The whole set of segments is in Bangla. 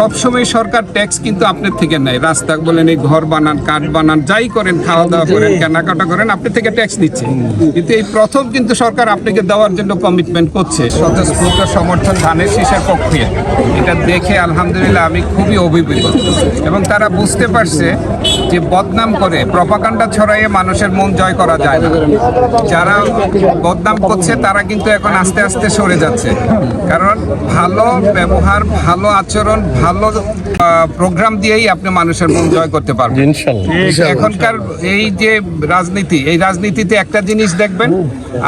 সবসময় সরকার ট্যাক্স কিন্তু আপনার থেকে নেয়। রাস্তা বলেন, এই ঘর বানান, কাঠ বানান, যাই করেন, খাওয়া দাওয়া করেন, কেনাকাটা করেন, আপনার থেকে ট্যাক্স নিচ্ছে। কিন্তু এই প্রথম কিন্তু সরকার আপনাকে দেওয়ার জন্য কমিটমেন্ট করছে। স্বতঃস্ফূর্ত সমর্থন ধানের শীষের পক্ষে, এটা দেখে আলহামদুলিল্লাহ আমি খুবই অভিভূত। এবং তারা বুঝতে পারছে যে বদনাম করে, প্রপাগান্ডা ছড়াইয়ে মানুষের মন জয় করা যায় না। যারা বদনাম করছে তারা কিন্তু এখন আস্তে আস্তে সরে যাচ্ছে, কারণ ভালো ব্যবহার, ভালো আচরণ, ভালো প্রোগ্রাম দিয়েই আপনি মানুষের মন জয় করতে পারবেন। এখনকার এই যে রাজনীতি, এই রাজনীতিতে একটা জিনিস দেখবেন,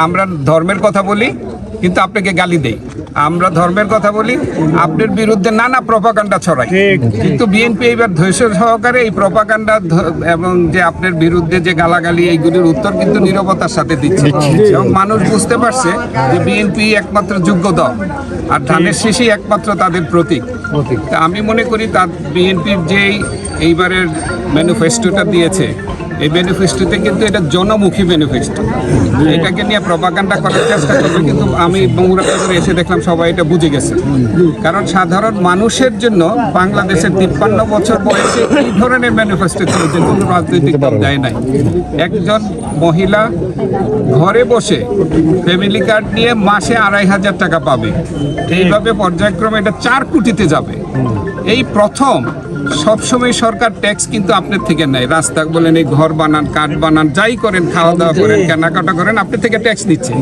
আমরা ধর্মের কথা বলি কিন্তু আপনাকে গালি দেই, আমরা ধর্মের কথা বলি, আপনার বিরুদ্ধে নানা প্রপাগান্ডা ছড়াই। কিন্তু বিএনপি এবার ধৈর্য সহকারে এই প্রপাগান্ডা এবং যে আপনার বিরুদ্ধে যে গালাগালি, এইগুলির উত্তর কিন্তু নীরবতার সাথে দিচ্ছে। এবং মানুষ বুঝতে পারছে যে বিএনপি একমাত্র যোগ্য দল, আর ধানের শীষই একমাত্র তাদের প্রতীক। তা আমি মনে করি তার বিএনপির যেই এইবারের ম্যানিফেস্টোটা দিয়েছে, এই ম্যানিফেস্টোতে কিন্তু এটা জনমুখী ম্যানিফেস্টো, এটাকে নিয়ে প্রপাগান্ডা করার চেষ্টা করবে। কিন্তু আমি বগুড়া করে এসে দেখলাম সবাই এটা বুঝে গেছে। কারণ সাধারণ মানুষের জন্য বাংলাদেশের 53 বছর বয়সে এই ধরনের ম্যানিফেস্টো ছিল যে কোনো রাজনৈতিক দল দেয় নাই। একজন মহিলা ঘরে বসে ফ্যামিলি কার্ড নিয়ে মাসে 2500 টাকা পাবে, এইভাবে পর্যায়ক্রমে এটা 4 কোটিতে যাবে। এই প্রথম। সবসময় সরকার ট্যাক্স কিন্তু আপনার থেকে নেয়। রাস্তা বলেন, এই ঘর বানান, কাঠ বানান, যাই করেন, খাওয়া দাওয়া করেন, কেনাকাটা করেন, আপনার থেকে ট্যাক্স নিচ্ছে।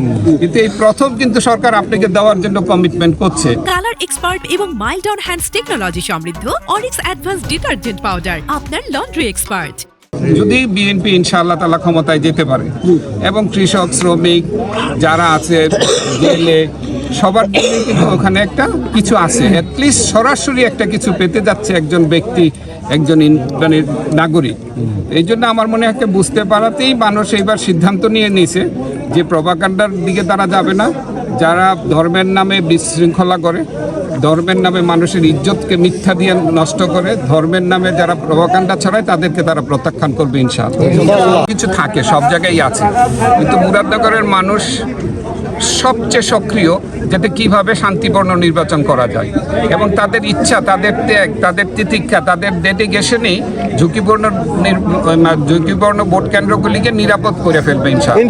কিন্তু এই প্রথম কিন্তু সরকার আপনাকে দেওয়ার জন্য কমিটমেন্ট করছে। কালার এক্সপার্ট এবং মাইল্ড অন হ্যান্ডস টেকনোলজি সমৃদ্ধ অরিক্স অ্যাডভান্স ডিটারজেন্ট পাউডার, আপনার লন্ড্রি এক্সপার্ট। যদি বিএনপি ইনশাআল্লাহ তাআলা ক্ষমতায় যেতে পারে এবং কৃষক, শ্রমিক যারা আছে জেলে, সবার জন্য কিন্তু ওখানে একটা কিছু আছে, অ্যাটলিস্ট সরাসরি একটা কিছু পেতে যাচ্ছে একজন ব্যক্তি, একজন নাগরিক। এই জন্য আমার মনে হয় বুঝতে পারাতেই মানুষ এইবার সিদ্ধান্ত নিয়ে নিয়েছে যে প্রপাগান্ডার দিকে তারা যাবে না। যারা ধর্মের নামে বিশৃঙ্খলা করে, ধর্মের নামে মানুষের ইজ্জতকে মিথ্যা দিয়ে নষ্ট করে, ধর্মের নামে যারা প্রপাগান্ডা ছড়ায় তাদেরকে তারা প্রত্যাখ্যান করবে ইনশাআল্লাহ। কিছু থাকে, সব জায়গায় আছে, কিন্তু মুরাদনগরের মানুষ সবচেয়ে সক্রিয় যাতে কিভাবে শান্তিপূর্ণ নির্বাচন করা যায়, এবং তাদের ইচ্ছা, তাদের ত্যাগ, তাদের তিতিক্ষা, তাদের ডেডিকেশনই ঝুঁকিপূর্ণ ভোট কেন্দ্রগুলিকে নিরাপদ করে ফেলবে ইনশাআল্লাহ।